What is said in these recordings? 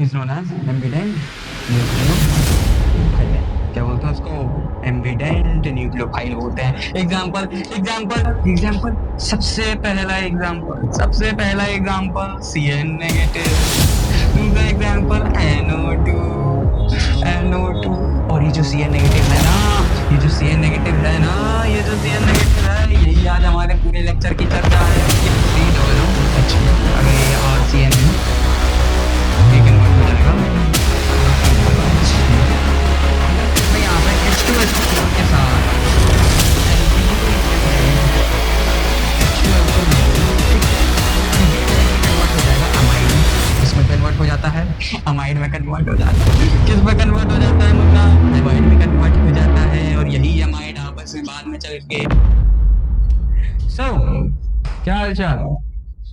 Is known as ambident nucleophile. क्या बोलते हैं उसको? एम्बिडेंट न्यूक्लियोफाइल बोलते हैं। एग्जाम्पल एग्जाम्पल एग्जाम्पल सबसे पहला एग्जाम्पल CN नेगेटिव। दूसरा एग्जाम्पल NO2। और ये जो CN नेगेटिव है ना, यही आज हमारे पूरे लेक्चर की चर्चा है। ये C अगर ये RCN है, ये कन्वर्ट हो जाएगा तो यहाँ पे H2SO4 के साथ कन्वर्ट हो जाता है, अमाइड में कन्वर्ट हो जाता है। किस में कन्वर्ट हो जाता है मुन्ना? अमाइड में कन्वर्ट हो जाता है। और यही अमाइड आपस में बाद में चल के क्या हाल चाल?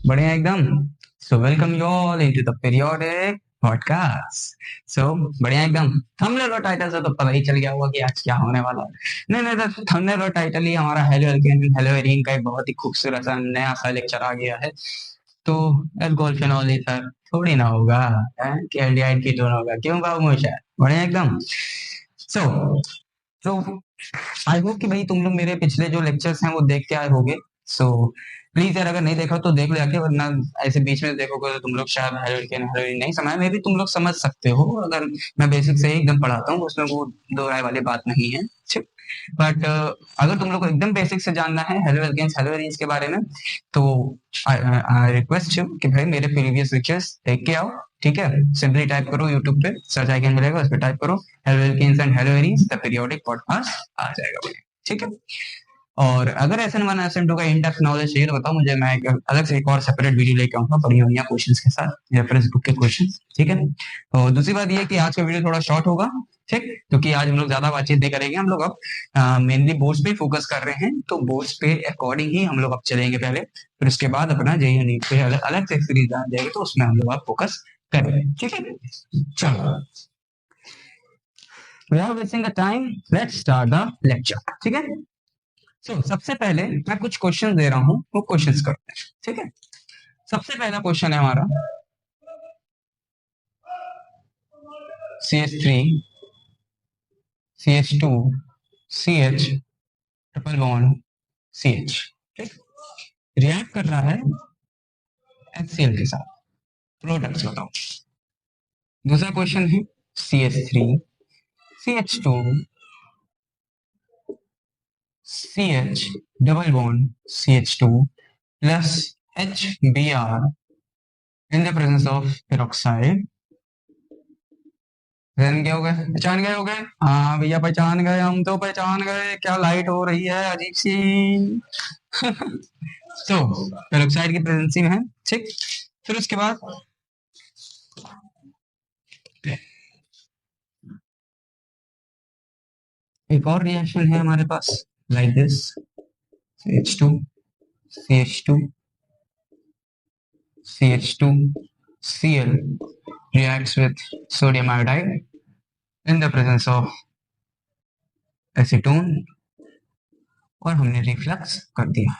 बढ़िया एकदम। So welcome you all into the periodic podcast. So बढ़िया एकदम। थंबनेल और टाइटल से तो पता ही चल गया होगा कि आज क्या होने वाला है। नहीं नहीं, तो थंबनेल और टाइटल ही हमारा हेलो एल्केन हेलो एरीन का एक बहुत ही खूबसूरत सा नया सा लेक्चर आ गया है। तो अल्कोहल फिनॉल ईथर थोड़ी ना होगा कि एल्डिहाइड कीटोन होगा। क्यों बाबू मोशा? बढ़िया एकदम। सो तो आई होप कि भाई तुम लोग मेरे पिछले जो लेक्चर्स हैं वो देख के आए होगे। सो प्लीज यार, अगर नहीं देखा तो देख ले आके, वरना ऐसे बीच में देखोगे तो तुम लोग शायद हेलोजन हेलोजन नहीं समझ में भी तुम लोग समझ सकते हो। अगर मैं बेसिक से ही एकदम पढ़ाता हूँ, उसमें वो दो राय वाली बात नहीं है। बट अगर तुम लोग को एकदम बेसिक से जानना है हेलो एल्केन्स हेलो एरीन्स के बारे में, तो आई रिक्वेस्ट यू कि भाई मेरे प्रीवियस लेक्चर्स देख के आओ। ठीक है, सिंपली टाइप करो यूट्यूब पे, सर्च आइकन मिलेगा, उस पर टाइप करो hello alkenes and hello arenes the periodic podcast, आ जाएगा बढ़िया। ठीक है। और अगर SN1 SN2 का इन डेप्थ नॉलेज चाहिए तो बताओ मुझे, मैं अलग से एक और सेपरेट वीडियो लेके आऊंगा बढ़िया बढ़िया क्वेश्चंस के साथ, रेफरेंस बुक के क्वेश्चंस। ठीक है। और दूसरी बात ये कि आज का वीडियो थोड़ा शॉर्ट होगा। ठीक, क्योंकि आज हम लोग ज्यादा बातचीत नहीं करेंगे। हम लोग अब मेनली बोर्ड्स पे फोकस कर रहे हैं, तो बोर्ड्स पे अकॉर्डिंग ही हम लोग अब चलेंगे पहले, फिर उसके बाद अपना JEE नीट पे अलग अलग से सीरीज आ जाएगी, तो उसमें हम लोग अब फोकस करेंगे। ठीक है, चलो without wasting the time, let's start the lecture। ठीक है। सबसे पहले मैं कुछ क्वेश्चन दे रहा हूँ, वो क्वेश्चंस करते हैं। ठीक है। सबसे पहला क्वेश्चन है हमारा CH3 CH2 CH triple bond CH, ठीक, रिएक्ट कर रहा है HCl के साथ, प्रोडक्ट्स बताओ। दूसरा क्वेश्चन है CH3 CH2 CH double bond CH2 plus HBr in the presence of peroxide. पहचान गए होगे, पहचान गए होगे? हाँ भैया पहचान गए, हम तो पहचान गए। क्या लाइट हो रही है अजीब सी। तो पेरोक्साइड की प्रेजेंसी में है। ठीक, फिर उसके बाद एक और रिएक्शन है हमारे पास, like this CH2 CH2 CH2 Cl reacts with sodium iodide in the presence of acetone, और हमने रिफ्लक्स कर दिया।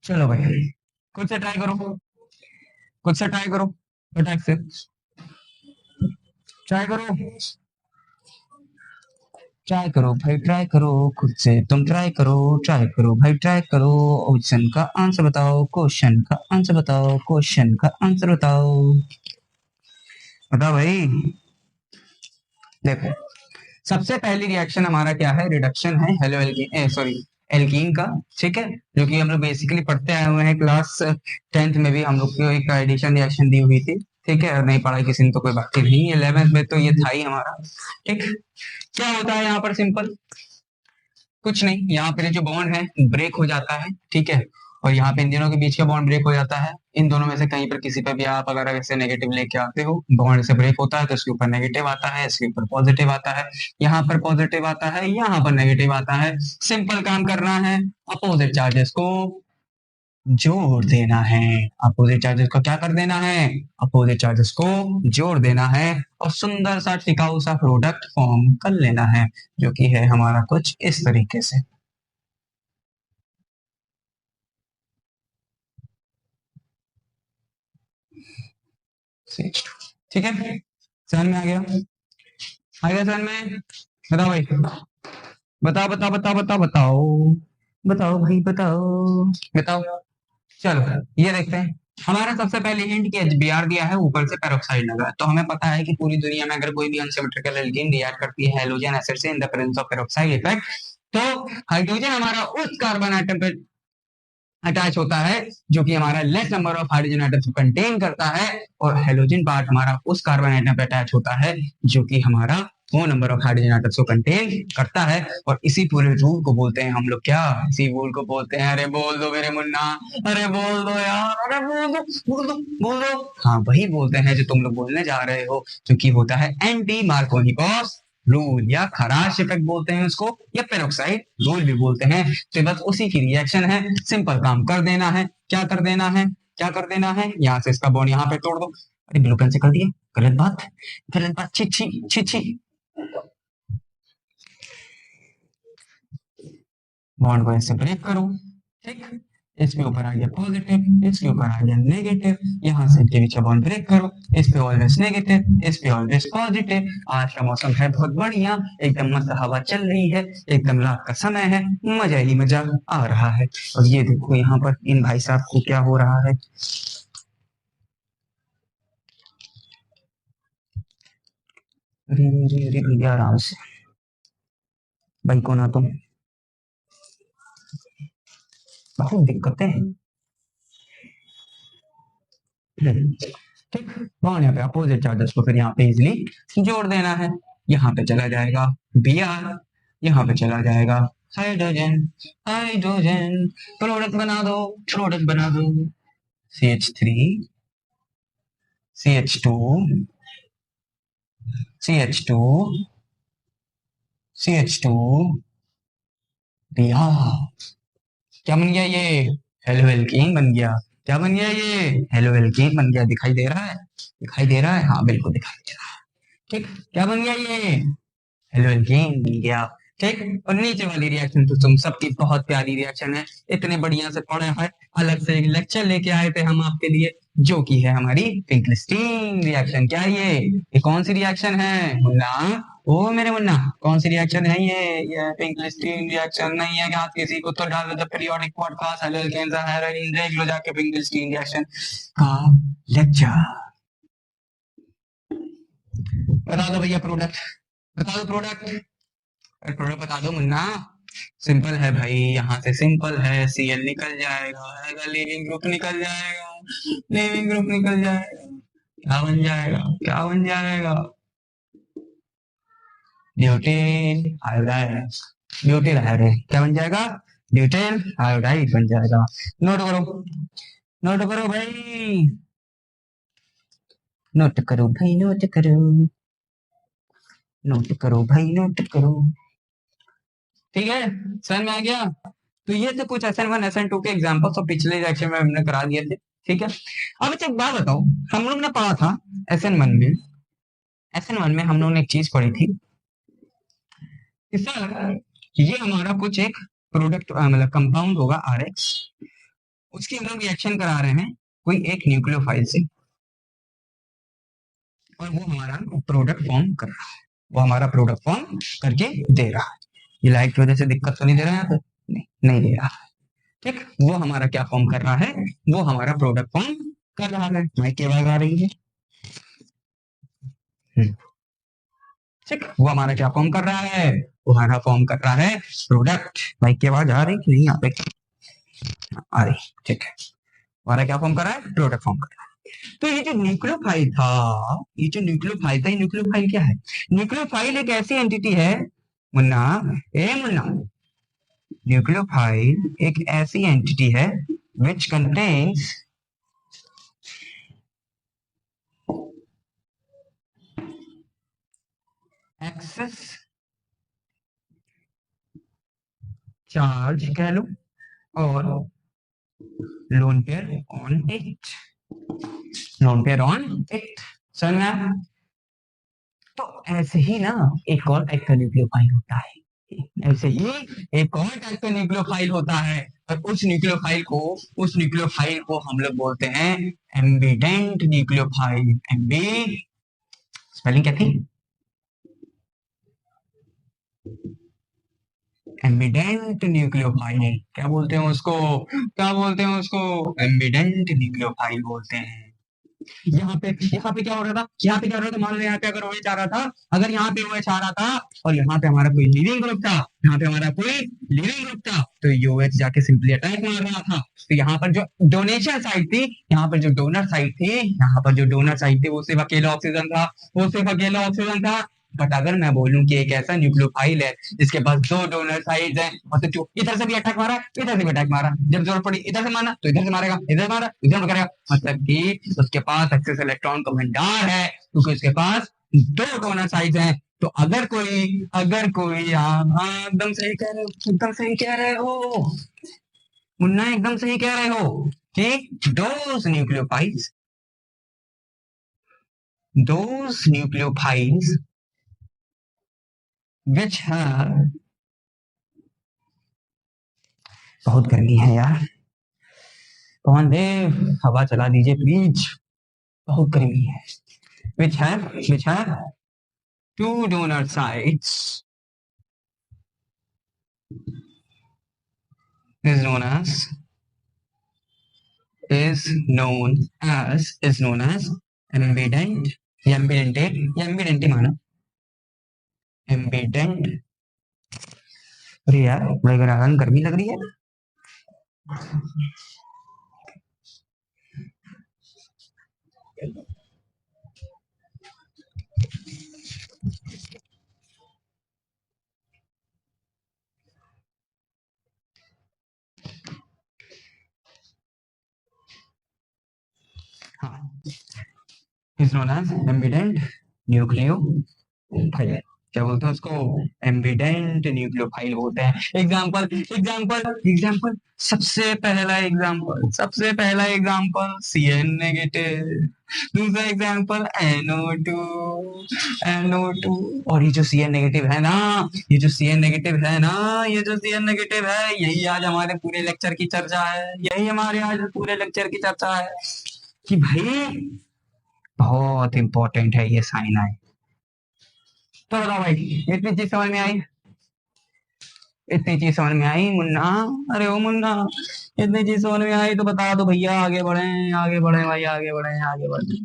चलो भाई, खुद से ट्राई करो, खुद से ट्राई करो, फटाक से ट्राई करो, ट्राई करो भाई, ट्राई करो खुद से, तुम ट्राई करो, ट्राई करो भाई, ट्राई करो। ऑप्शन का आंसर बताओ, क्वेश्चन का आंसर बताओ, क्वेश्चन का आंसर बताओ, बताओ भाई। देखो, सबसे पहली रिएक्शन हमारा क्या है? रिडक्शन है हेलो एल्कीन, सॉरी एल्कीन का। ठीक है, जो कि हम लोग बेसिकली पढ़ते आए हुए हैं, क्लास 10th में भी हम लोग को एक एडिशन रिएक्शन दी हुई थी। ठीक है, नहीं पढ़ा किसी ने तो कोई बात ही नहीं, 11th में तो ये था ही हमारा। ठीक, क्या होता है यहाँ पर? सिंपल कुछ नहीं, यहाँ पे जो बॉन्ड है ब्रेक हो जाता है। ठीक है, और यहाँ पे इन दोनों के बीच का बॉन्ड ब्रेक हो जाता है। इन दोनों में से कहीं पर किसी पे भी आप अगर ऐसे नेगेटिव लेके आते हो, बॉन्ड से ब्रेक होता है तो इसके ऊपर नेगेटिव आता है, इसके ऊपर पॉजिटिव आता है, यहाँ पर पॉजिटिव आता है, यहाँ पर नेगेटिव आता है। सिंपल काम करना है, अपोजिट चार्जेस को जोड़ देना है। अपोजिट चार्जेस को क्या कर देना है? अपोजिट चार्जेस को जोड़ देना है, और सुंदर सा टिकाऊ सा प्रोडक्ट फॉर्म कर लेना है, जो कि है हमारा कुछ इस तरीके से। CH2 ठीक है, समझ में आ गया समझ में। बताओ भाई, बताओ बताओ बताओ बताओ बताओ बताओ भाई बताओ बताओ। चलो ये देखते हैं। हमारा सबसे पहले हिंट की HBr दिया है, ऊपर से पेरोक्साइड लगा है, तो हमें पता है कि पूरी दुनिया में अगर कोई भी अनसिमेट्रिकल एल्कीन रिएक्ट करती है हैलोजन एसिड से इन the presence of peroxide effect, तो हाइड्रोजन हमारा उस कार्बन आइटम पे अटैच होता है जो कि हमारा less number of hydrogen items को कंटेन करता है, और हेलोजन पार्ट हमारा उस कार्बन आइटम पे अटैच होता है जो कि हमारा वो नंबर ऑफ हाइड्रोजन आइटम्स को कंटेन करता है। और इसी पूरे रूल को बोलते हैं हम लोग क्या, इसी रूल को बोलते हैं, अरे बोल दो मेरे मुन्ना, अरे बोल दो यार, अरे बोल दो बोल दो बोल दो। हाँ वही बोलते हैं जो तुम लोग बोलने जा रहे हो, क्योंकि होता है एंटी मार्कोनिकॉस रूल, या खराश इफेक्ट बोलते हैं उसको, या पेरोक्साइड रूल भी बोलते हैं। तो बस उसी की रिएक्शन है, सिंपल काम कर देना है। क्या कर देना है, क्या कर देना है, यहाँ से इसका बॉन्ड यहाँ पे तोड़ दो। अरे ब्लू पेन से कर दिए, गलत बात, गलत बात, छी छी छी छी। बॉन्ड को ऐसे ब्रेक करो, ठीक, इसके ऊपर आ गया पॉजिटिव, इसके ऊपर आ गया नेगेटिव, यहाँ से इनके बीच बॉन्ड ब्रेक करो, इस पे ऑलवेज नेगेटिव, इस पे ऑलवेज पॉजिटिव। आज का मौसम है बहुत बढ़िया, एकदम मस्त हवा चल रही है, एकदम रात का समय है, मजा ही मजा आ रहा है। और ये देखो यहाँ पर इन भाई साहब को क्या हो रहा है। अरे अरे अरे भैया आराम से, भाई को ना तुम, बहुत दिक्कतें हैं। ठीक, बॉन्ड यहाँ पे अपोजिट चार्जेस को फिर यहाँ पे इजिली जोड़ देना है। यहाँ पे चला जाएगा Br, यहाँ पे चला जाएगा हाइड्रोजन, हाइड्रोजन प्रोडक्ट बना दो, प्रोडक्ट बना दो, CH3 CH2 CH2 CH2 Br। क्या बन गया ये, हेलो एल्कीन बन गया। क्या बन गया ये, हेलो एल्कीन बन गया। दिखाई दे रहा है, दिखाई दे रहा है, हाँ बिल्कुल दिखाई दे रहा है। ठीक, क्या बन गया ये, हेलो एल्कीन बन गया। ठीक, और नीचे वाली रिएक्शन तो तुम सबकी बहुत प्यारी रिएक्शन है, इतने बढ़िया से पढ़े हैं, अलग से एक लेक्चर लेके आए थे हम आपके लिए, जो कि है हमारी फिंकलिस्टीन रिएक्शन। क्या है ये कौन सी रिएक्शन है मुन्ना, ओ मेरे मुन्ना, कौन सी रिएक्शन है ये फिंकलिस्टीन रिएक्शन नहीं है क्या, किसी को तो डाल दो periodic podcast hello alkenes heroin देख लो जाके फिंकलिस्टीन रिएक्शन का लेक्चर। बता दो भैया प्रोडक्ट, बता दो प्रोडक्ट, प्रोडक्ट बता दो मुन्ना। सिंपल है भाई, यहाँ से सिंपल है, Cl निकल जाएगा, लीविंग ग्रुप निकल जाएगा, लीविंग ग्रुप निकल जाएगा, क्या बन जाएगा, क्या बन जाएगा, ब्यूटेन आयोडाइड, ब्यूटेन आयोडाइड क्या बन जाएगा, ब्यूटेन आयोडाइड बन जाएगा। नोट करो, नोट करो भाई, नोट करो भाई, नोट करो, नोट करो भाई, नोट करो। ठीक है, समझ में आ गया। तो ये थे कुछ SN1 SN2 के एग्जांपल्स, और पिछले लेक्चर में हमने करा दिए थे। ठीक है, अब अच्छा एक बात बताओ, हम लोग ने पढ़ा था SN1 में, SN1 में हम लोगों ने एक चीज पढ़ी थी कि सर ये हमारा कुछ एक प्रोडक्ट मतलब कंपाउंड होगा RX, उसकी हम लोग रिएक्शन करा रहे हैं कोई एक न्यूक्लियोफाइल से, और वो हमारा प्रोडक्ट फॉर्म कर रहा है, वो हमारा प्रोडक्ट फॉर्म करके दे रहा है। ये लाइट की वजह से दिक्कत तो नहीं दे रहा है यहाँ पे, नहीं, नहीं दे रहा है। ठीक, वो हमारा क्या फॉर्म कर रहा है, वो हमारा प्रोडक्ट फॉर्म कर रहा है। माइक की आवाज आ रही है, ठीक, वो हमारा क्या फॉर्म कर रहा है, वो हमारा फॉर्म कर रहा है प्रोडक्ट। माइक की आवाज आ रही कि नहीं यहाँ पे, आ रही, ठीक है, हमारा क्या फॉर्म कर रहा है, प्रोडक्ट फॉर्म कर रहा है। तो ये जो न्यूक्लियोफाइल था, ये जो न्यूक्लियोफाइल था, ये न्यूक्लियोफाइल क्या है, न्यूक्लियोफाइल एक ऐसी एंटिटी है मुन्ना, ए मुन्ना, न्यूक्लियोफाइल एक ऐसी एंटिटी है which contains excess चार्ज कह लो, और lone pair on it, lone pair on it, समझ में आया? तो ऐसे ही ना एक और टाइप का न्यूक्लियोफाइल होता है, ऐसे ही एक और टाइप का न्यूक्लियोफाइल होता है, और उस न्यूक्लियोफाइल को हम लोग बोलते हैं एम्बिडेंट न्यूक्लियोफाइल, एम्बिडेंट स्पेलिंग क्या थी? Ambient nucleophile. क्या बोलते हैं उसको? क्या बोलते हैं उसको? एम्बिडेंट न्यूक्लियोफाइल बोलते हैं। यहाँ पे क्या हो रहा था? यहाँ पे क्या हो रहा था? मान लो यहाँ पे अगर OH आ रहा था, अगर यहाँ पे OH आ रहा था और यहाँ पे हमारा कोई लीविंग ग्रुप था, यहाँ पे हमारा कोई लीविंग ग्रुप था, तो ये OH जाके सिंपली अटैक मार रहा था। तो यहाँ पर जो डोनेशन साइड थी, यहाँ पर जो डोनर साइड थी, यहाँ पर जो डोनर साइड थी वो सिर्फ अकेला ऑक्सीजन था, वो सिर्फ अकेला ऑक्सीजन था। बट अगर मैं बोलूं कि एक ऐसा न्यूक्लियोफाइल है जिसके पास दो डोनर साइड है और तो जो इधर से भी अटैक मारा, इधर से भी अटैक मारा, जब जरूरत पड़ी इधर से मारा तो इधर से मारेगा, इधर मारा तो इधर करेगा, मतलब कि उसके पास एक्सेस इलेक्ट्रॉन का भंडार है क्योंकि उसके पास दो डोनर साइड हैं। तो अगर कोई हाँ एकदम सही कह रहे हो, एकदम सही कह रहे हो मुन्ना, एकदम सही कह रहे हो कि दोज न्यूक्लियोफाइल्स which have, बहुत गर्मी है यार, कौन दे हवा चला दीजिए प्लीज, बहुत गर्मी है। which have two donor sides is known as is known as ambient या एम्बिडेंटेड या एम्बिडेंटी माना, एम्बिडेंट। अरे यार बड़े गर्मी लग रही है। हाँ, is known as ambident nucleophile. क्या बोलते हैं उसको? एम्बिडेंट न्यूक्लियोफाइल बोलते हैं। एग्जाम्पल एग्जाम्पल एग्जाम्पल, सबसे पहला एग्जाम्पल CN नेगेटिव, दूसरा एग्जाम्पल NO2। और ये जो CN नेगेटिव है यही आज हमारे पूरे लेक्चर की चर्चा है, यही हमारे आज पूरे लेक्चर की चर्चा है कि भाई बहुत इंपॉर्टेंट है ये साइन आए। तो बताओ भाई, इतनी चीज समझ में आई? इतनी चीज समझ में आई मुन्ना? अरे ओ मुन्ना, इतनी चीज समझ में आई तो बता दो भैया, आगे बढ़े, आगे बढ़े भाई, आगे बढ़े, आगे बढ़े,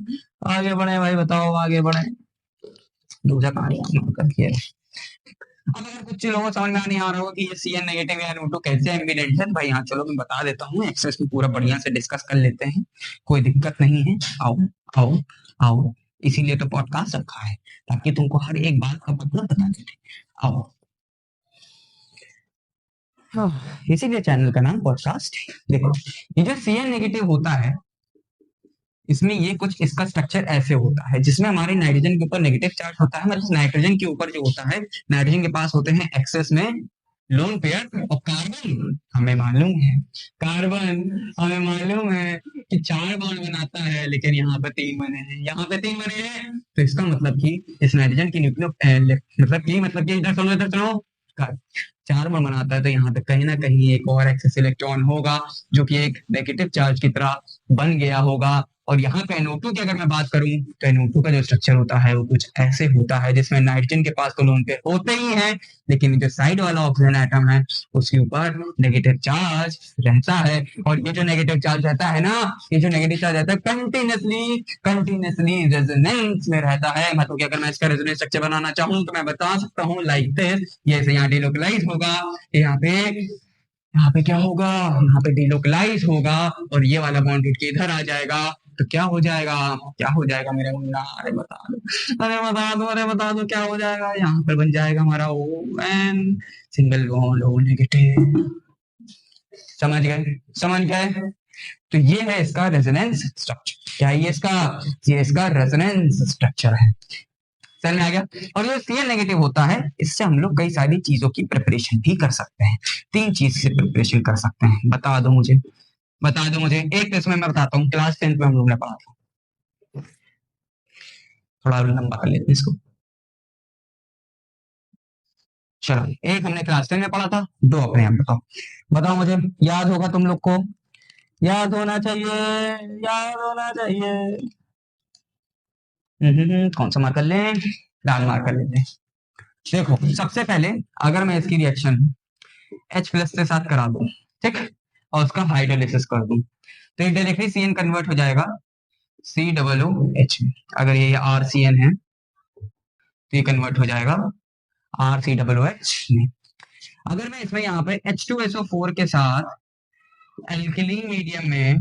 आगे बढ़े भाई, बताओ आगे बढ़े। दूसरा कहानी करके अब अगर कुछ लोगों को समझ में नहीं आ रहा हो कि ये CN नेगेटिव या NO2 कैसे एम्बिडेंट है, भाई हाँ चलो मैं बता देता हूँ, एक्सेस में पूरा बढ़िया से डिस्कस कर लेते हैं, कोई दिक्कत नहीं है। आओ आओ आओ, इसीलिए तो पॉडकास्ट रखा है ताकि तुमको हर एक बात का मतलब बता देते। आओ, इसीलिए चैनल का नाम पॉडकास्ट है। देखो, ये जो CN नेगेटिव होता है इसमें ये कुछ इसका स्ट्रक्चर ऐसे होता है जिसमें हमारे नाइट्रोजन के ऊपर नेगेटिव चार्ज होता है, मतलब नाइट्रोजन के ऊपर जो होता है, नाइट्रोजन के पास होते हैं एक्सेस में लोन पेयर, और कार्बन हमें मालूम है कि 4 बॉन्ड बनाता है, लेकिन यहाँ पे 3 बने हैं, यहाँ पे 3 बने हैं। तो इसका मतलब कि इस नाइट्रोजन की न्यूक्लियो मतलब कि इधर सुनो 4 बॉन्ड बनाता है, तो यहाँ पे कहीं ना कहीं एक और एक्सेस इलेक्ट्रॉन होगा जो कि एक नेगेटिव चार्ज की तरह बन गया होगा। और यहाँ पे NO2 की अगर मैं बात करूं तो NO2 का जो स्ट्रक्चर होता है वो कुछ ऐसे होता है जिसमें नाइट्रोजन के पास तो लोन पेयर होते ही हैं, लेकिन जो साइड वाला ऑक्सीजन एटम है उसके ऊपर नेगेटिव चार्ज रहता है। और ये जो नेगेटिव चार्ज रहता है ना, ये जो नेगेटिव चार्ज रहता है कंटिन्यूसली रेजोनेंस में रहता है। मतलब कि अगर मैं इसका रेजोनेंस स्ट्रक्चर बनाना चाहूँ तो मैं बता सकता हूँ लाइक दिस, ये ऐसे यहाँ डिलोकलाइज होगा, यहाँ पे क्या होगा, यहाँ पे डिलोकलाइज होगा और ये वाला बॉन्ड टूट के इधर आ जाएगा। तो क्या हो जाएगा मेरे मुन्ना? अरे बता दो, अरे बता दो क्या हो जाएगा? यहाँ पर बन जाएगा हमारा ON, single bond O negative. समझ गए? तो ये है इसका रेजोनेंस स्ट्रक्चर। क्या ये इसका रेजोनेंस स्ट्रक्चर है। समझ में आ गया? और जो CN नेगेटिव होता है इससे हम लोग कई सारी चीजों की प्रिपरेशन भी कर सकते हैं। 3 चीज से प्रिपरेशन कर सकते हैं, बता दो मुझे। एक तो इसमें मैं बताता हूँ, क्लास 10 में हम लोग ने पढ़ा था, थोड़ा लंबा कर लेते हैं इसको। चलो, एक हमने क्लास 10 में पढ़ा था, 2 अपने आप बताओ। बताओ मुझे, याद होगा तुम लोग को, याद होना चाहिए, याद होना चाहिए। कौन सा मार्क कर लें? लाल मार्क कर लेते हैं। देखो सबसे पहले अगर मैं इसकी रिएक्शन H प्लस के साथ करा दूं, ठीक, और उसका हाइड्रोलिसिस कर दूं, तो ये डायरेक्टली सी एन कन्वर्ट हो जाएगा COOH में। अगर ये RCN है तो ये कन्वर्ट हो जाएगा RCOOH में। अगर मैं इसमें यहाँ पे H2SO4 के साथ एल्कलीन मीडियम में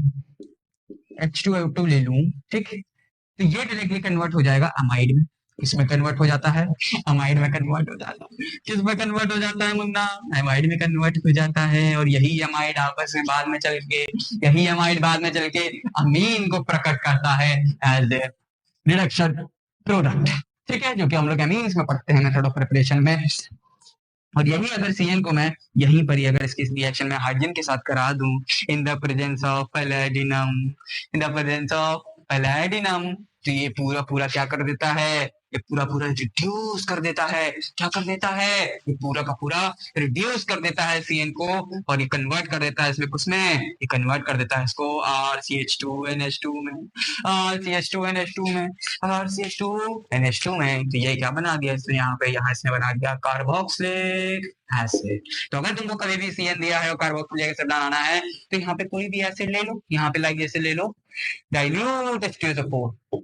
H2O2 ले लूं, ठीक, तो ये डायरेक्टली कन्वर्ट हो जाएगा अमाइड में। किसमें कन्वर्ट हो जाता है? अमाइड में कन्वर्ट हो जाता है। किसमें कन्वर्ट हो जाता है मुन्ना? अमाइड में कन्वर्ट हो जाता है। और यही अमाइड आपस में बाद में चल के, यही अमाइड बाद में चल के अमीन को प्रकट करता है एज ए रिडक्शन प्रोडक्ट, ठीक है, जो कि हम लोग अमीन्स में पढ़ते हैं मेथड ऑफ प्रिपरेशन में। और यही अगर CN को मैं यहीं पर ही अगर इसकी रिएक्शन में हाइड्रोजन के साथ करा दूं in the presence of palladium, in the presence of palladium, तो ये पूरा पूरा क्या कर देता है? ये पूरा पूरा रिड्यूस कर देता है। क्या कर देता है? ये पूरा का पूरा रिड्यूस कर देता है CN को, और ये कन्वर्ट कर देता है इसमें कुछ में, ये कन्वर्ट कर देता है इसको RCH2NH2 में, RCH2NH2 में, RCH2NH2 में। तो ये क्या बना दिया इसने यहाँ पे? यहाँ इसने बना दिया कार्बोक्सिलिक एसिड। तो अगर तुमको कभी भी CN दिया है और कार्बोक्सिलिक एसिड बनाना है, तो यहाँ पे कोई भी एसिड ले लो, यहाँ पे लाइक जैसे ले लो डाइल्यूट H2SO4,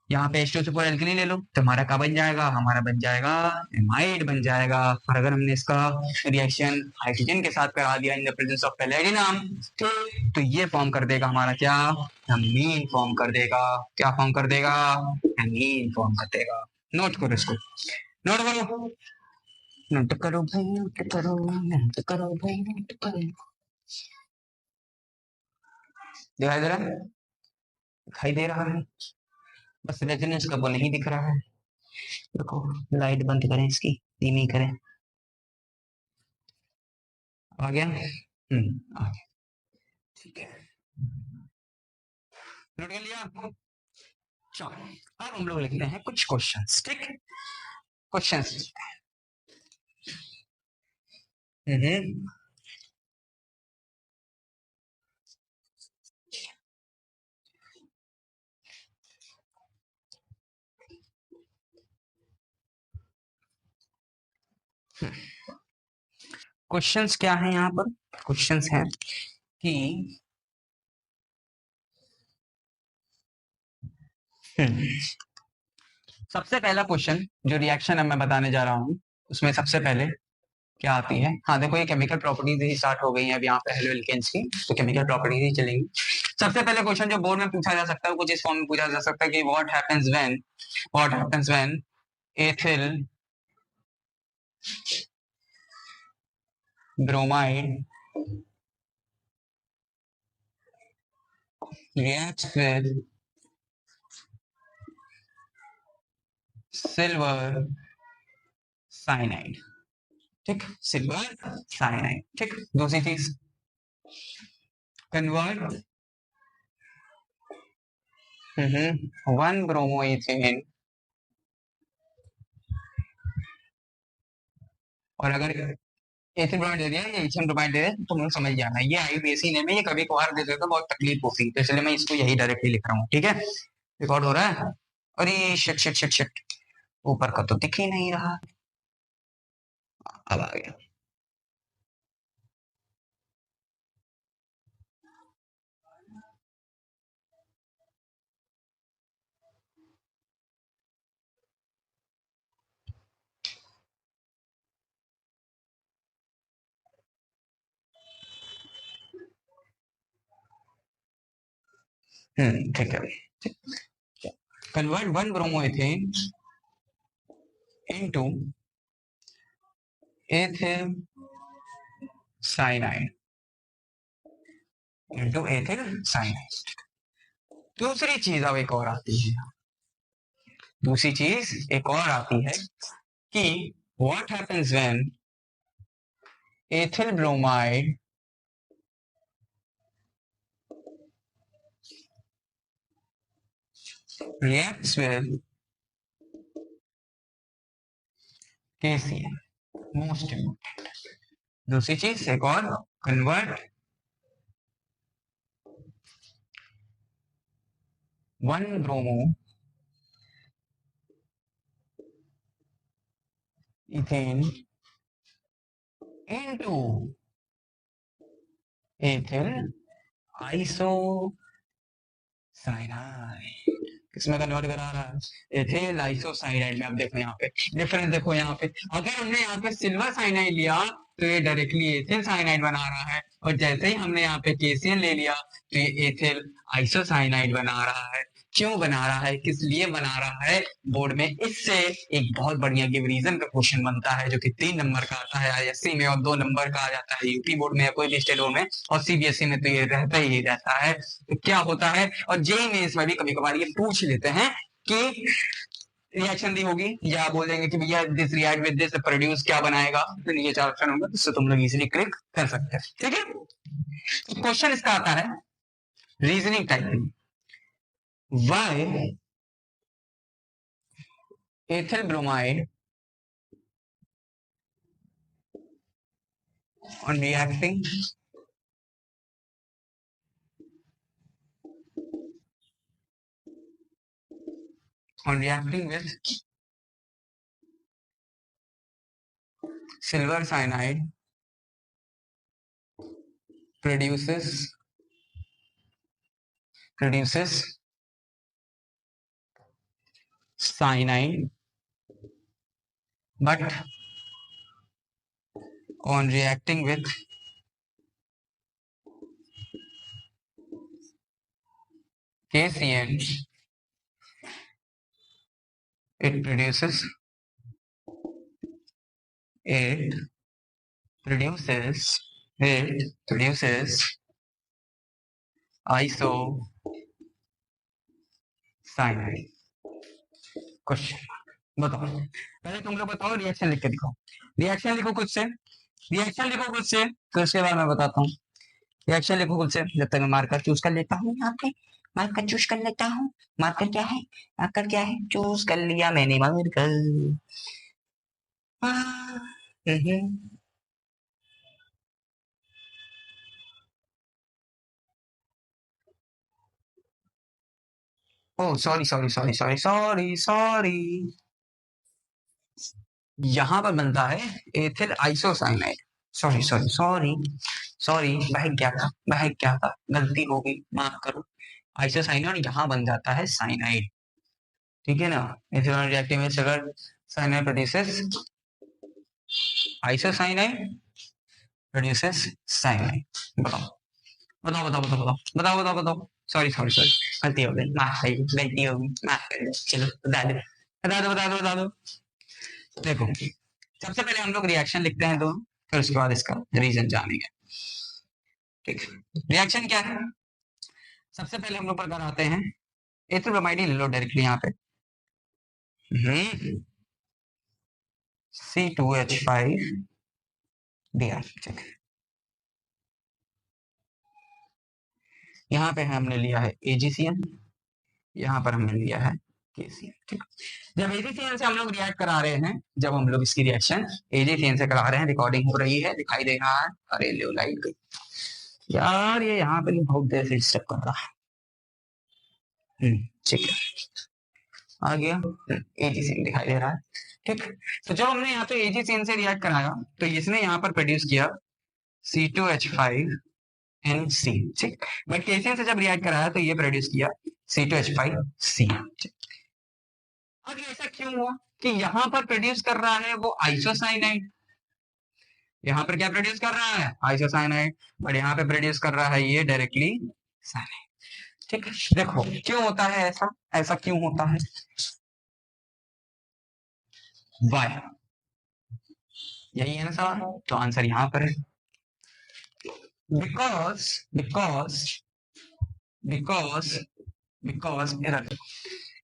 यहाँ पे H2SO4 एल्कली ले लो, तो हमारा क्या बन जाएगा? हमारा बन जाएगा एमाइड बन जाएगा। और अगर हमने इसका रिएक्शन हाइड्रोजन के साथ करा दिया इन द प्रेजेंस ऑफ पैलेडिनम, तो ये फॉर्म कर देगा हमारा क्या? अमीन फॉर्म कर देगा। क्या फॉर्म कर देगा? अमीन फॉर्म कर देगा। नोट करो इसको, नोट करो, नोट करो भाई, नोट करो, नोट करो भाई, नोट करो। दिखाई दे रहा है? दिखाई दे रहा है, बस रेजोनेंस का वो नहीं दिख रहा है। देखो लाइट बंद करें, इसकी धीमी करें। आ गया? आ गया, ठीक है, नोट कर लिया आपको? चलो अब हम लोग लिखते हैं कुछ क्वेश्चंस, ठीक, क्वेश्चंस। क्वेश्चंस क्या है यहाँ पर? क्वेश्चंस है कि सबसे पहला क्वेश्चन जो रिएक्शन है मैं बताने जा रहा हूँ, उसमें सबसे पहले क्या आती है? हाँ देखो, ये केमिकल प्रॉपर्टीज ही स्टार्ट हो गई हैं अब यहाँ पे हेलो एल्केन्स की, तो केमिकल प्रॉपर्टीज ही चलेंगी। सबसे पहले क्वेश्चन जो बोर्ड में पूछा जा सकता है, कुछ इस फॉर्म में पूछा जा सकता है कि what happens when ethyl bromide reacts with silver cyanide, ठीक, सिल्वर साइनाइड, ठीक। दूसरी चीज, कन्वर्ट 1 ब्रोमोइथेन, और अगर एथिल ब्रोमाइड दे दिया या इथेन ब्रोमाइड दे दिया तो तुम लोग समझ जाना, ये IUPAC ने में ये कभी कभार दे देता, बहुत तकलीफ होती है, तो इसलिए मैं इसको यही डायरेक्टली लिख रहा हूँ, ठीक है। रिकॉर्ड हो रहा है? अरे शिट शिट शिट शिट, ऊपर का तो दिख ही नहीं रहा। अब आ गया। ठीक है, convert 1 bromoethane into ethyl cyanide, into ethyl cyanide. दूसरी चीज अब एक और आती है, दूसरी चीज एक और आती है कि what happens when ethyl bromide reacts with KCl, most important. दूसरी चीज एक और, convert one bromo ethane into ethyl iso cyanide, किसमें कन्वर्ट करा रहा है, एथिल आइसोसाइनाइड में। अब देखो यहाँ पे डिफरेंस, देखो यहाँ पे अगर हमने यहाँ पे सिल्वर साइनाइड लिया तो ये डायरेक्टली एथिल साइनाइड बना रहा है, और जैसे ही हमने यहाँ पे केसीएन ले लिया तो ये एथिल आइसोसाइनाइड बना रहा है। क्यों बना रहा है, किस लिए बना रहा है, बोर्ड में इससे एक बहुत बढ़िया गिव रीजन का क्वेश्चन बनता है, जो कि 3 नंबर का आता है आईएससी में, और 2 नंबर का आ जाता है यूपी बोर्ड में या कोई भी स्टेट बोर्ड में, और सीबीएसई में तो ये रहता ही रहता है। तो क्या होता है, और जेई में इस बार भी कभी कभार ये पूछ लेते हैं कि रिएक्शन दी होगी, या बोलेंगे कि भैया this react with this produce क्या बनाएगा, तो नीचे 4 ऑप्शन होंगे, जिससे तुम लोग इजीली क्लिक कर सकते हैं। ठीक है, तो क्वेश्चन इसका आता है reasoning type, why ethyl bromide on reacting with silver cyanide produces cyanide, but on reacting with KCN it produces it produces isocyanide। Question बताओ, पहले तुम लोग बताओ, रिएक्शन लिख के दिखाओ, रिएक्शन लिखो खुद से, रिएक्शन लिखो खुद से, तो उसके बाद मैं बताता हूँ। रिएक्शन लिखो खुद से, जब तक मैं मार्कर चूज कर लेता हूँ। यहाँ पे मार्कर चूज कर लेता हूँ। मार्कर क्या है, मार्कर क्या है, चूज कर लिया मैंने marker. Oh sorry sorry sorry sorry sorry sorry, यहाँ पर बनता है ethyl isocyanide. Sorry sorry sorry sorry, बहक गया था, गलती हो गई, माफ करो। आइसोसाइनाइड यहाँ बन जाता है साइनाइड, ठीक है ना। एथिल रिएक्टिव में sugar cyanide produces isocyanide produces cyanide. बताओ बताओ बताओ बताओ बताओ बताओ बताओ बताओ, सॉरी सॉरी सॉरी, गलती हो गई, माफ कर दो, गलती हो गई, माफ कर दो, चलो बता दो बता दो बता दो बता दो। देखो, सबसे पहले हम लोग रिएक्शन लिखते हैं दोनों, फिर उसके बाद इसका रीजन जानेंगे। ठीक, रिएक्शन क्या है, सबसे पहले हम लोग पर आते हैं, एथिल ब्रोमाइड ले लो डायरेक्टली यहाँ पे, C2H5 Br। ठीक, यहाँ पे हमने लिया है AgCN, यहाँ पर हमने लिया है KCN। ठीक, जब AgCN से हम लोग रिएक्ट करा रहे हैं, जब हम लोग इसकी रिएक्शन AgCN से करा रहे हैं, रिकॉर्डिंग हो रही है, दिखाई दे रहा है, अरे लो लाइट गई यार, ये यहाँ पे बहुत देर से डिस्टर्ब कर रहा है। ठीक है, आ गया, AgCN दिखाई दे रहा है। ठीक, तो जब हमने यहाँ पे AgCN से रिएक्ट कराया, तो इसने यहाँ पर प्रोड्यूस किया C2H5NC। ठीक, बट KCN से जब रिएक्ट कराया तो ये प्रोड्यूस किया C2H5C। अब ऐसा क्यों हुआ कि यहाँ पर प्रोड्यूस कर रहा है वो आइसोसाइनाइड, यहाँ पर क्या प्रोड्यूस कर रहा है, आइसोसाइनाइड, बट यहाँ पे प्रोड्यूस कर रहा है ये डायरेक्टली साइनाइड। ठीक है, देखो क्यों होता है ऐसा, ऐसा क्यों होता है, वाई, यही है ना सवाल, तो आंसर यहाँ पर है, बिकॉज बिकॉज बिकॉज बिकॉज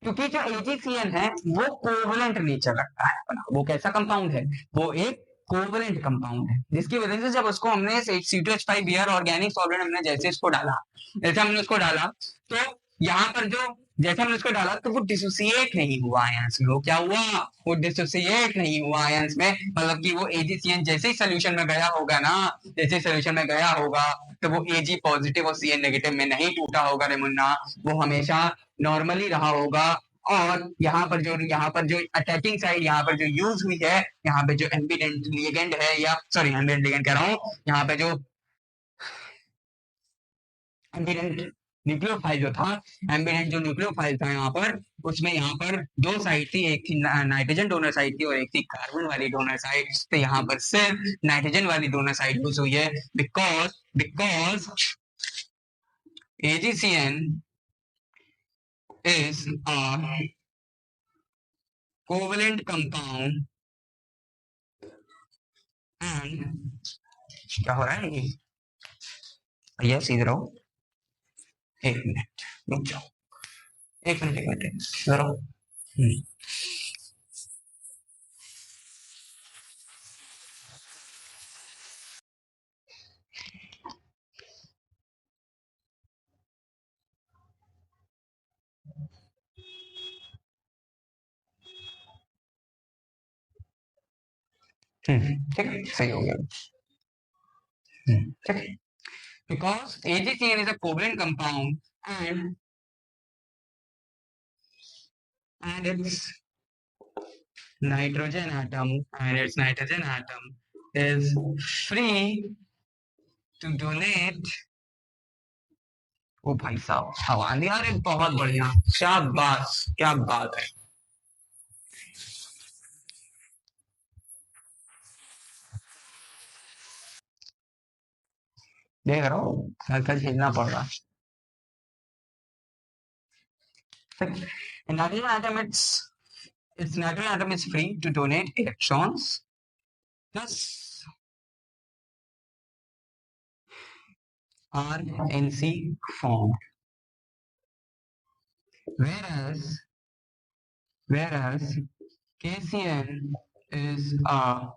क्योंकि जो AgCN है वो कोवलेंट नेचर रखता है अपना, वो कैसा कंपाउंड है, वो एक कोवलेंट कंपाउंड है, जिसकी वजह से जब उसको हमने C2H5Br ऑर्गेनिक सॉल्वेंट हमने जैसे इसको डाला, जैसे हमने उसको डाला, तो यहाँ पर जो जैसे हमने उसको डाला तो वो डिसोसिएट नहीं हुआ आयंस में। वो क्या हुआ? वो डिसोसिएट नहीं हुआ आयंस में, मतलब कि वो AgCN जैसे ही सोल्यूशन में गया होगा ना, जैसे सोल्यूशन में गया होगा तो वो Ag पॉजिटिव और Cn नेगेटिव में नहीं टूटा होगा रे मुन्ना, वो हमेशा नॉर्मली रहा होगा। और यहाँ पर जो अटैकिंग साइड यहाँ पर जो यूज हुई है, यहाँ पे जो एम्बिडेंट लिगेंड है, या सॉरी एम्बिडेंट लिगेंड कह रहा हूँ, यहाँ पे जो एम्बिडेंट न्यूक्लियोफाइल जो था, एम्बिडेंट जो न्यूक्लियोफाइल था यहाँ पर, उसमें यहाँ पर दो साइड थी, एक थी नाइट्रोजन डोनर साइड थी और एक थी कार्बन वाली डोनर साइड। तो यहाँ पर सिर्फ नाइट्रोजन वाली डोनर साइड यूज हुई है, because because AgCN is a covalent compound and क्या हो रहा है ये? भैया सीधे रहो, एक मिनट रुक जाओ, एक मिनट इधर रहो। ठीक है, सही हो गया। ठीक है, because AgCN is a covalent compound and its nitrogen atom is free to donate। ओ भाई साहब, हवा नहीं आ रही, बहुत बढ़िया, शाबाश, क्या बात है। देख रहा हूँ, हल्का झेलना पड़ रहा है। Nitrogen atom, its nitrogen atom is free to donate electrons, thus RNC formed. Whereas KCN is a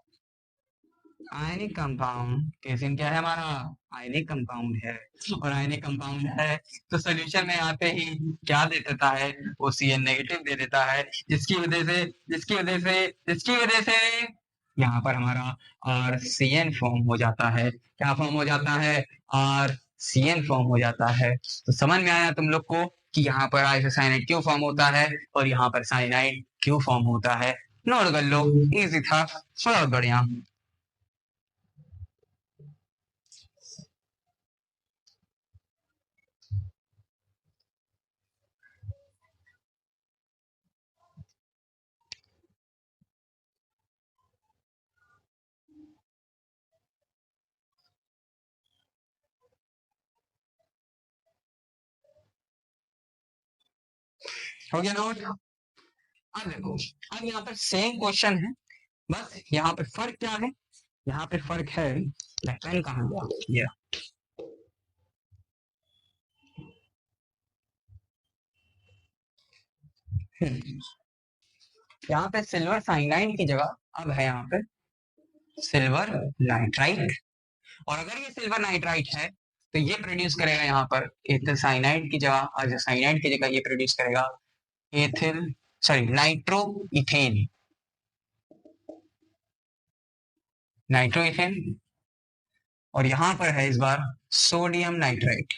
ionic compound. KCN क्या है हमारा? आयनिक कंपाउंड है। और आयनिक कंपाउंड है तो सोल्यूशन में आते ही क्या दे देता है? वो Cn नेगेटिव दे देता है, जिसकी वजह से यहाँ पर हमारा RCN फॉर्म हो जाता है। क्या फॉर्म हो जाता है? RCN फॉर्म हो जाता है। तो समझ में आया तुम लोग को कि यहाँ पर आइसोसाइनाइड क्यों फॉर्म होता है और यहाँ पर साइनाइड क्यों फॉर्म होता है? नोट कर लो, इजी था, बहुत बढ़िया। हो गया नोट? अब देखो, अब यहाँ पर सेम क्वेश्चन है, बस यहाँ पे फर्क क्या है? यहाँ पे फर्क है, पेन कहाँ गया? यहाँ पे सिल्वर साइनाइड की जगह अब है यहाँ पे सिल्वर नाइट्राइट। और अगर ये सिल्वर नाइट्राइट है तो ये प्रोड्यूस करेगा यहाँ पर एथिल साइनाइड की जगह, और साइनाइड की जगह ये प्रोड्यूस करेगा ethyl sorry nitro ethane, nitro ethane. और यहाँ पर है इस बार सोडियम नाइट्राइट।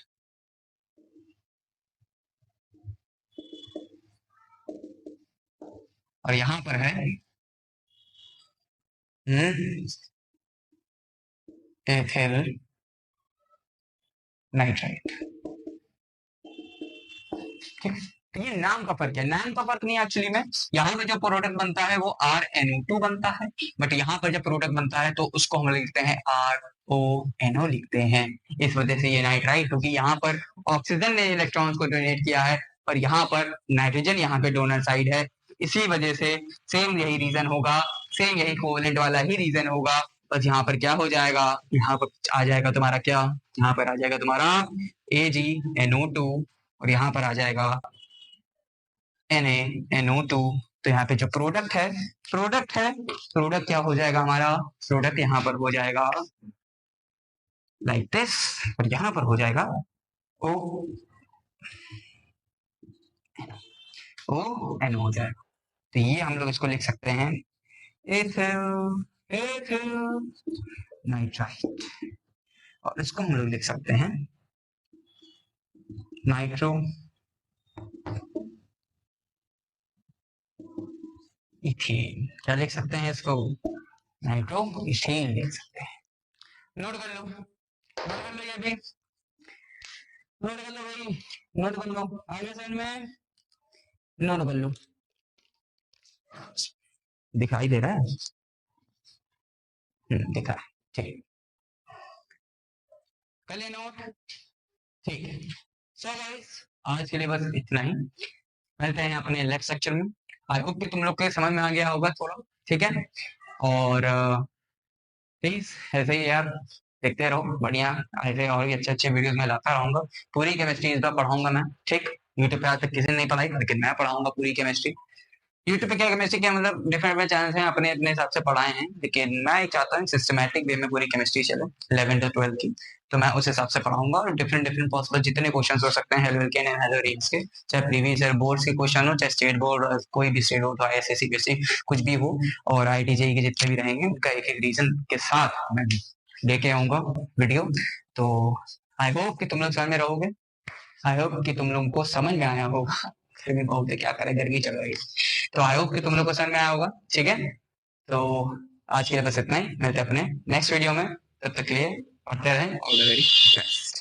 और यहाँ पर है एथिल नाइट्राइट। ठीक, तो ये नाम का फर्क है, नाम का फर्क नहीं एक्चुअली में। यहाँ पे जो प्रोडक्ट बनता है वो RnO2 बनता है, बट यहाँ पर जब प्रोडक्ट बनता है तो उसको हम लिखते हैं RONO लिखते हैं। इस वजह से ये नाइट्राइट, क्योंकि यहाँ पर ऑक्सीजन ने इलेक्ट्रॉन्स को डोनेट किया है और यहाँ पर नाइट्रोजन यहाँ पे डोनर साइड है। इसी वजह से सेम यही रीजन होगा, सेम यही कोवेलेंट वाला ही रीजन होगा। बस यहाँ पर क्या हो जाएगा? यहाँ पर आ जाएगा तुम्हारा क्या? यहाँ पर आ जाएगा तुम्हारा AgNO2 और यहाँ पर आ जाएगा NaNO2। तो यहाँ पे जो प्रोडक्ट क्या हो जाएगा हमारा? प्रोडक्ट यहाँ पर हो जाएगा लाइक दिस, और यहाँ पर हो जाएगा ओ ओ एन हो जाएगा। तो ये हम लोग इसको लिख सकते हैं इथिल इथिल नाइट्राइट, और इसको हम लोग लिख सकते हैं नाइट्रो इथेन। क्या लिख सकते हैं इसको? नाइट्रो इथेन लिख सकते हैं। नोट कर लो, नोट कर लो, ये भी नोट कर लो भाई, नोट कर लो, आगे साइड में नोट कर लो। दिखाई दे रहा है? दिखा है, ठीक। कर लिया नोट? ठीक है। सो गाइस, आज के लिए बस इतना ही। मिलते हैं अपने नेक्स्ट लेक्चर में। आई होप कि तुम लोग के समझ में आ गया होगा थोड़ा, ठीक है। और प्लीज ऐसे ही यार देखते रहो, बढ़िया ऐसे और भी अच्छे अच्छे वीडियोस मैं लाता रहूंगा। पूरी केमिस्ट्री इस बार पढ़ाऊंगा मैं, ठीक। यूट्यूब पे आज तक किसी ने नहीं पढ़ाई, लेकिन मैं पढ़ाऊंगा पूरी केमिस्ट्री। यूट्यूब पे क्या केमिस्ट्री के मतलब डिफरेंट डिफरेंट चैनल्स हैं, अपने अपने हिसाब से पढ़ाए हैं, लेकिन मैं एक चाहता हूँ सिस्टमैटिक वे में पूरी केमिस्ट्री चले 11 to 12 की। तो मैं उस हिसाब से पढ़ाऊंगा, और डिफरेंट डिफरेंट पॉसिबल जितने क्वेश्चन हो सकते हैं हेलोल्केन एंड हेलोरेन्स के, चाहे प्रीवियस ईयर बोर्ड्स के क्वेश्चन हो, चाहे स्टेट बोर्ड कोई भी स्टेट बोर्ड हो, ISSC बीएससी कुछ भी हो, और IIT-JEE के जितने भी रहेंगे उनका एक एक रीजन के साथ मैं लेके आऊंगा वीडियो। तो आई होप कि तुम लोग समझ में रहोगे, आई होप कि तुम लोगों को समझ में आया होगा। फिर भी बहुत क्या करें, गर्मी चल रही है। तो आई होप कि तुम लोग को समझ में आया होगा, ठीक है। तो आज के लिए बस इतना ही, मिलते हैं अपने नेक्स्ट वीडियो में। तब तक के लिए पढ़ते रहें, ऑल द वेरी बेस्ट।